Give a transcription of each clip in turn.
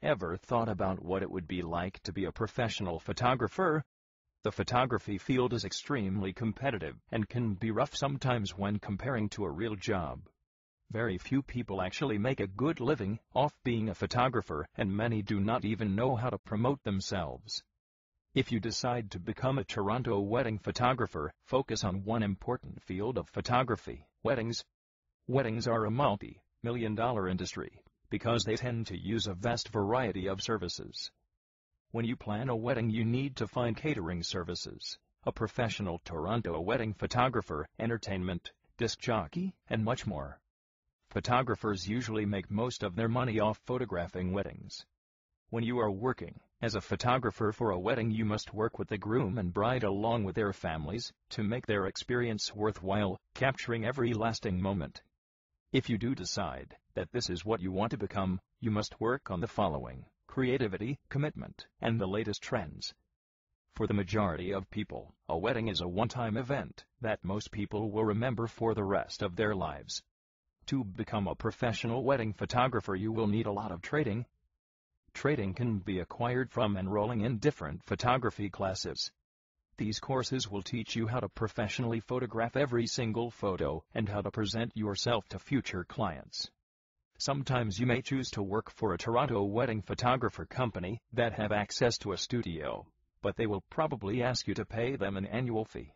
Ever thought about what it would be like to be a professional photographer? The photography field is extremely competitive and can be rough sometimes when comparing to a real job. Very few people actually make a good living off being a photographer, and many do not even know how to promote themselves. If you decide to become a Toronto wedding photographer, focus on one important field of photography: weddings. Weddings are a multi-million-dollar industry because they tend to use a vast variety of services. When you plan a wedding, you need to find catering services, a professional Toronto wedding photographer, entertainment, disc jockey, and much more. Photographers usually make most of their money off photographing weddings. When you are working as a photographer for a wedding, you must work with the groom and bride along with their families to make their experience worthwhile, capturing every lasting moment. If you do decide that this is what you want to become, you must work on the following: creativity, commitment, and the latest trends. For the majority of people, a wedding is a one-time event that most people will remember for the rest of their lives. To become a professional wedding photographer, you will need a lot of training. Training can be acquired from enrolling in different photography classes. These courses will teach you how to professionally photograph every single photo and how to present yourself to future clients. Sometimes you may choose to work for a Toronto wedding photographer company that have access to a studio, but they will probably ask you to pay them an annual fee.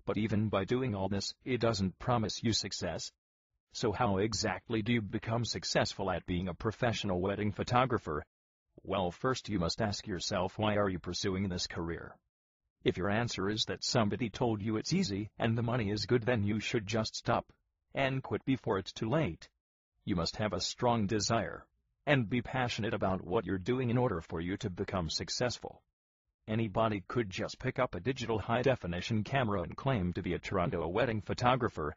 But even by doing all this, it doesn't promise you success. So how exactly do you become successful at being a professional wedding photographer? Well, first you must ask yourself, why are you pursuing this career? If your answer is that somebody told you it's easy and the money is good, then you should just stop and quit before it's too late. You must have a strong desire and be passionate about what you're doing in order for you to become successful. Anybody could just pick up a digital high-definition camera and claim to be a Toronto wedding photographer.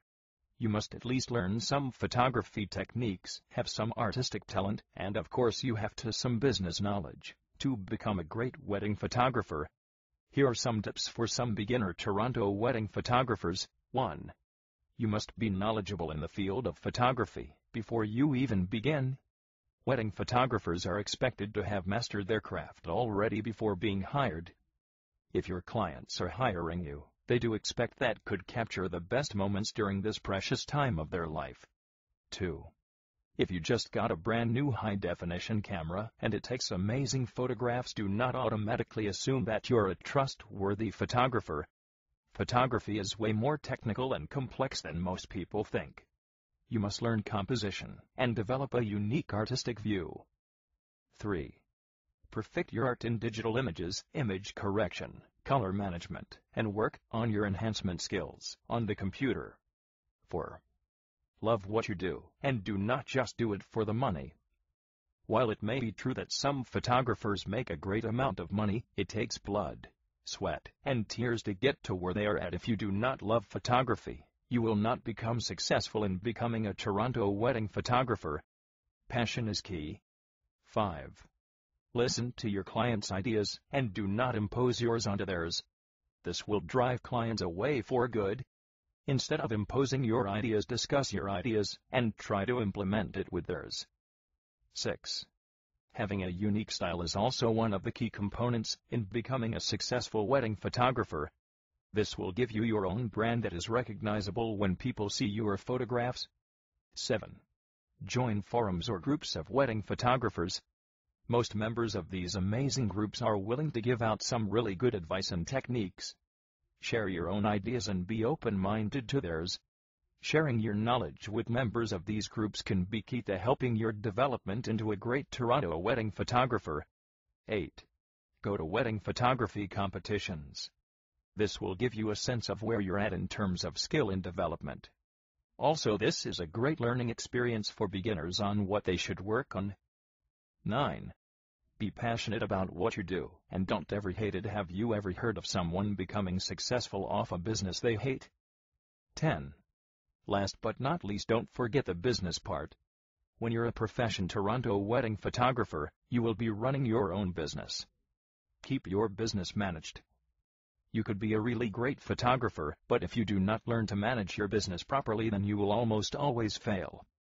You must at least learn some photography techniques, have some artistic talent, and of course you have to some business knowledge to become a great wedding photographer. Here are some tips for some beginner Toronto wedding photographers. 1. You must be knowledgeable in the field of photography before you even begin. Wedding photographers are expected to have mastered their craft already before being hired. If your clients are hiring you, they do expect that could capture the best moments during this precious time of their life. 2. If you just got a brand new high-definition camera and it takes amazing photographs, do not automatically assume that you're a trustworthy photographer. Photography is way more technical and complex than most people think. You must learn composition and develop a unique artistic view. 3. Perfect your art in digital images, image correction, color management, and work on your enhancement skills on the computer. 4. Love what you do, and do not just do it for the money. While it may be true that some photographers make a great amount of money, it takes blood, sweat, and tears to get to where they are at. If you do not love photography, you will not become successful in becoming a Toronto wedding photographer. Passion is key. 5. Listen to your clients' ideas, and do not impose yours onto theirs. This will drive clients away for good. Instead of imposing your ideas, discuss your ideas, and try to implement it with theirs. 6. Having a unique style is also one of the key components in becoming a successful wedding photographer. This will give you your own brand that is recognizable when people see your photographs. 7. Join forums or groups of wedding photographers. Most members of these amazing groups are willing to give out some really good advice and techniques. Share your own ideas and be open-minded to theirs. Sharing your knowledge with members of these groups can be key to helping your development into a great Toronto wedding photographer. 8. Go to wedding photography competitions. This will give you a sense of where you're at in terms of skill and development. Also, this is a great learning experience for beginners on what they should work on. 9. Be passionate about what you do, and don't ever hate it. Have you ever heard of someone becoming successful off a business they hate? 10. Last but not least, don't forget the business part. When you're a professional Toronto wedding photographer, you will be running your own business. Keep your business managed. You could be a really great photographer, but if you do not learn to manage your business properly, then you will almost always fail.